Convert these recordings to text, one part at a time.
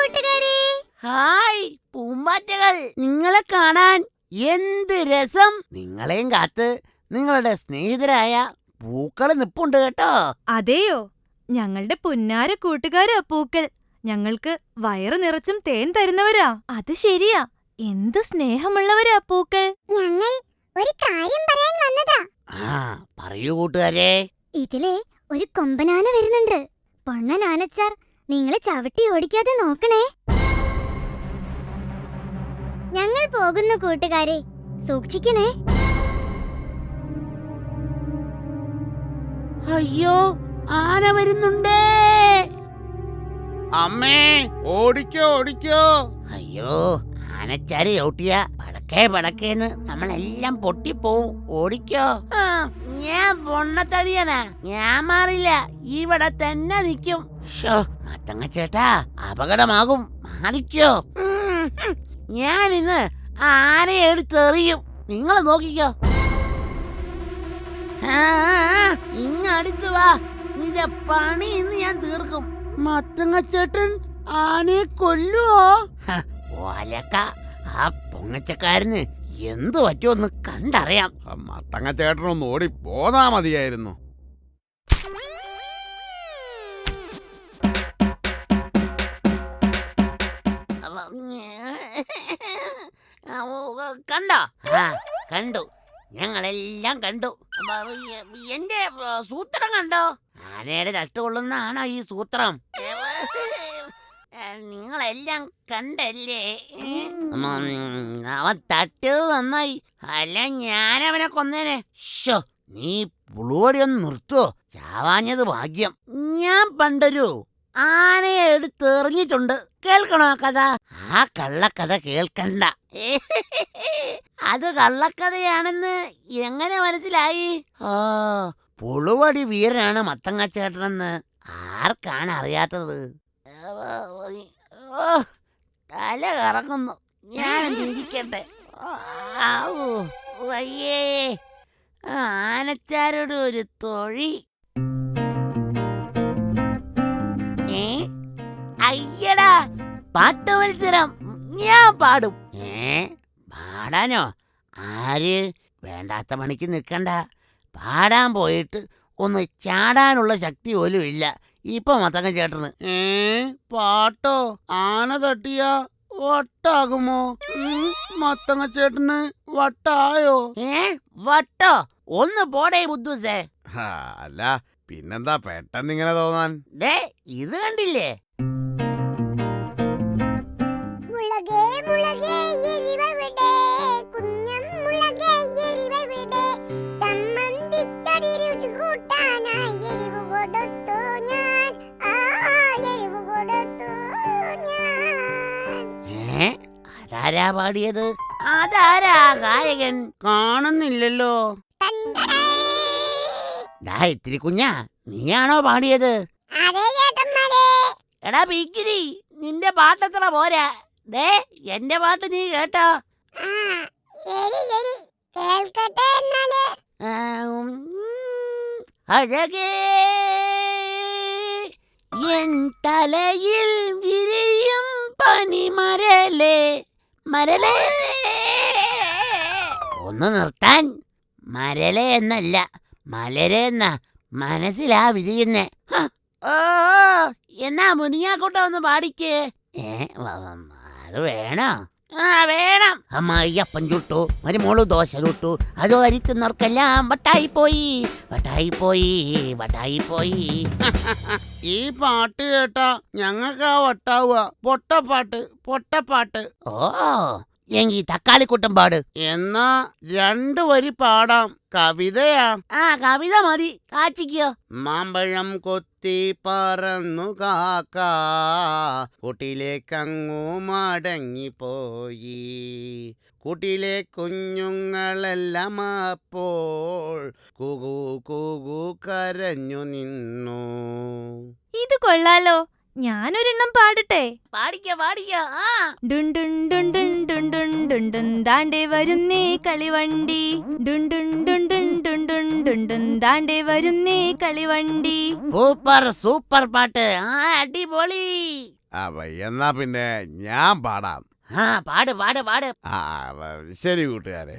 കൂട്ടുകാരെ. ഹായ് പൂമ്പാറ്റകൾ, നിങ്ങളെ കാണാൻ എന്ത് രസം. നിങ്ങളെയും കാത്ത് നിങ്ങളുടെ സ്നേഹിതരായ പൂക്കൾ നിപ്പുണ്ട് കേട്ടോ. അതെയോ, ഞങ്ങളുടെ പുന്നാര കൂട്ടുകാരാ പൂക്കൾ. ഞങ്ങൾക്ക് വയറു നിറച്ചും തേൻ തരുന്നവരാ. അത് ശരിയാ, എന്ത് സ്നേഹമുള്ളവരാ പൂക്കൾ. ഞങ്ങൾ ഒരു കാര്യം പറയാൻ വന്നതാ. പറയൂ കൂട്ടുകാരെ. ഇതിലെ ഒരു കൊമ്പനാന വരുന്നുണ്ട്. പൊണ്ണനാനച്ചാർ, നിങ്ങളെ ചവിട്ടി ഓടിക്കാതെ നോക്കണേ. ഞങ്ങൾ പോകുന്നു കൂട്ടുകാരെ, സൂക്ഷിക്കണേ. അയ്യോ, ആന വരുന്നുണ്ടേ. അമ്മേ, ഓടിക്കോ ഓടിക്കോ. അയ്യോ, ആനച്ചാരി ചവിട്ടിയ പടക്കേ പടക്കേന്ന് നമ്മളെല്ലാം പൊട്ടിപ്പോവും. ഓടിക്കോ. ഞാൻ പൊണ്ണത്തടിയനാ, ഞാൻ മാറില്ല, ഇവിടെ തന്നെ നിൽക്കും. മത്തങ്ങ ചേട്ടാ, അപകടമാകും, മാറിക്കോ. ഞാനിന്ന് ആനയെ എടുത്തെറിയും, നിങ്ങൾ നോക്കിക്കോ. ഇങ്ങടുത്ത് വാ, നിന്റെ പണി ഇന്ന് ഞാൻ തീർക്കും. മത്തങ്ങച്ചേട്ടൻ ആനയെ കൊല്ലുവോ? ഓലക്ക, ആ പൊങ്ങച്ചക്കാരന് എന്തു പറ്റുമെന്ന് കണ്ടറിയാം. മത്തങ്ങ ചേട്ടനൊന്ന് ഓടി പോന്നാ മതിയായിരുന്നു. കണ്ടോ? കണ്ടു, ഞങ്ങളെല്ലാം കണ്ടു. എന്റെ സൂത്രം കണ്ടോ? ആനയുടെ തട്ടുകൊള്ളുന്നതാണോ ഈ സൂത്രം? നിങ്ങളെല്ലാം കണ്ടല്ലേ? അവൻ തട്ടിയത് നന്നായി, അല്ല ഞാനവനെ കൊന്നേനെ. നീ പുളുവടിയൊന്ന് നിർത്തുവോ? ചാവാഞ്ഞത് ഭാഗ്യം. ഞാൻ പണ്ടൊരു ആനയെ എടുത്തെറിഞ്ഞിട്ടുണ്ട്. കേൾക്കണോ കഥ? ആ കള്ളക്കഥ കേൾക്കണ്ട. അത് കള്ളക്കഥയാണെന്ന് എങ്ങനെ മനസ്സിലായി? പുളുവടി വീരനാണ് മത്തങ്ങച്ചേട്ടനെന്ന് ആർക്കാണ് അറിയാത്തത്? തല കറങ്ങുന്നു, ഞാൻ ഇരിക്കട്ടെ. വയ്യേ, ആനച്ചാരുടെ ഒരു തൊഴി. അയ്യടാ, പാട്ട് മത്സരം ഞാൻ പാടും. പാടാനോ? ആര്? വേണ്ടാത്ത പണിക്ക് നിൽക്കണ്ട. പാടാൻ പോയിട്ട് ഒന്ന് ചാടാനുള്ള ശക്തി പോലും ഇല്ല ഇപ്പൊ മത്തങ്ങ ചേട്ടന്. പാട്ടോ? ആന തട്ടിയ വട്ടാകുമോ? മത്തങ്ങ ചേട്ടന് വട്ടായോ? വട്ടോ? ഒന്ന് പോടേ ബുദ്ധൂസേ. അല്ല പിന്നെന്താ പെട്ടെന്ന് ഇങ്ങനെ തോന്നാൻ? ഇത് കണ്ടില്ലേ? അതാരാ പാടിയത്? അതാരാ ഗായകൻ? കാണുന്നില്ലല്ലോ. ഇത്തിരി കുഞ്ഞാ, നീയാണോ പാടിയത്? എടാ പീക്കിരി, നിന്റെ പാട്ടത്ര പോരാ. എന്റെ പാട്ട് നീ കേട്ടോ? അഴകേ എൻ തലയിൽ വിരിയും പനിമരലേ, മരലേ. ഒന്ന് നിർത്താൻ. മരലേ എന്നല്ല, മലരേ എന്നാ മനസ്സിലാ വിരിയുന്നേ. എന്നാ മുനിയാക്കൂട്ട ഒന്ന് പാടിക്കേ. അത് വേണോ? വേണം. അമ്മായിയപ്പൻ ചുട്ടു, മരുമോള് ദോശ ചുട്ടു, അത് വരിത്തുന്നവർക്കെല്ലാം വട്ടായി പോയി, വട്ടായി പോയി, വട്ടായി പോയി. ഈ പാട്ട് കേട്ടാ ഞങ്ങൾക്കാ വട്ടാവുക. പൊട്ടപ്പാട്ട്, പൊട്ടപ്പാട്ട്. എങ്കി തക്കാളിക്കുട്ടം പാട്. എന്നാ 2 വരി പാടാം. കവിതയാ? കവിത മതി, കാച്ചിക്കോ. മാമ്പഴം കൊത്തി പറന്നു കാക്ക കൂട്ടിലേക്കങ്ങു മടങ്ങിപ്പോയി. കൂട്ടിലെ കുഞ്ഞുങ്ങളെല്ലാം അപ്പോൾ കുകു കുകു കരഞ്ഞു നിന്നു. ഇത് കൊള്ളാലോ, ഞാനൊരെണ്ണം പാടട്ടെ. പാടിക്കോ പാടിക്കോ. ഡുൺ ഡുൺ ഡുൺ ഡുൺ ഡുൺ ഡുൺ ഡുൺ ഡുൺ ദാണ്ടേ വരുന്നേ കളിവണ്ടി. ഡുൺ ഡുൺ ഡുൺ ഡുൺ ഡുൺ ഡുൺ ഡുൺ ഡുൺ ദാണ്ടേ വരുന്നേ കളിവണ്ടി. സൂപ്പർ സൂപ്പർ പാട്ട്, അടിപൊളി. എന്നാ പിന്നെ ഞാൻ പാടാം. ആ പാട് പാട് പാട്. ആ ശരി കൂട്ടുകാരെ.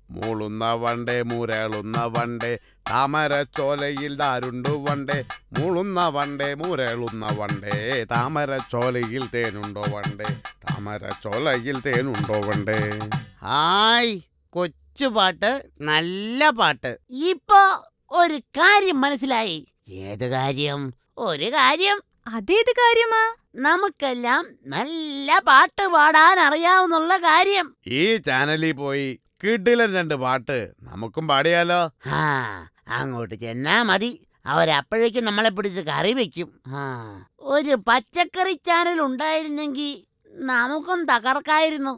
മൂളുന്ന വണ്ടേ മൂരളുന്ന വണ്ടേ താമരച്ചോലയിൽ ദാരുണ്ടു വണ്ടേ. മൂളുന്ന വണ്ടേ മൂരളുന്ന വണ്ടേ താമരച്ചോലയിൽ തേനുണ്ടോ വണ്ടേ. താമരച്ചോലയിൽ തേനുണ്ടോ വണ്ടേ. ഹായ്, കൊച്ചു പാട്ട്, നല്ല പാട്ട്. ഇപ്പൊ ഒരു കാര്യം മനസ്സിലായി. ഏത് കാര്യം? ഒരു കാര്യം. അതേത് കാര്യമാ? നമുക്കെല്ലാം നല്ല പാട്ട് പാടാൻ അറിയാവുന്നുള്ള കാര്യം. ഈ ചാനലിൽ പോയി കിടിലൻ 2 പാട്ട് നമുക്കും പാടിയാലോ? ആ അങ്ങോട്ട് ചെന്നാ മതി. അവരപ്പോഴേക്കും നമ്മളെ പിടിച്ച് കറി വെക്കും. ഒരു പച്ചക്കറി ചാനൽ ഉണ്ടായിരുന്നെങ്കിൽ നമുക്കും തകർക്കായിരുന്നു.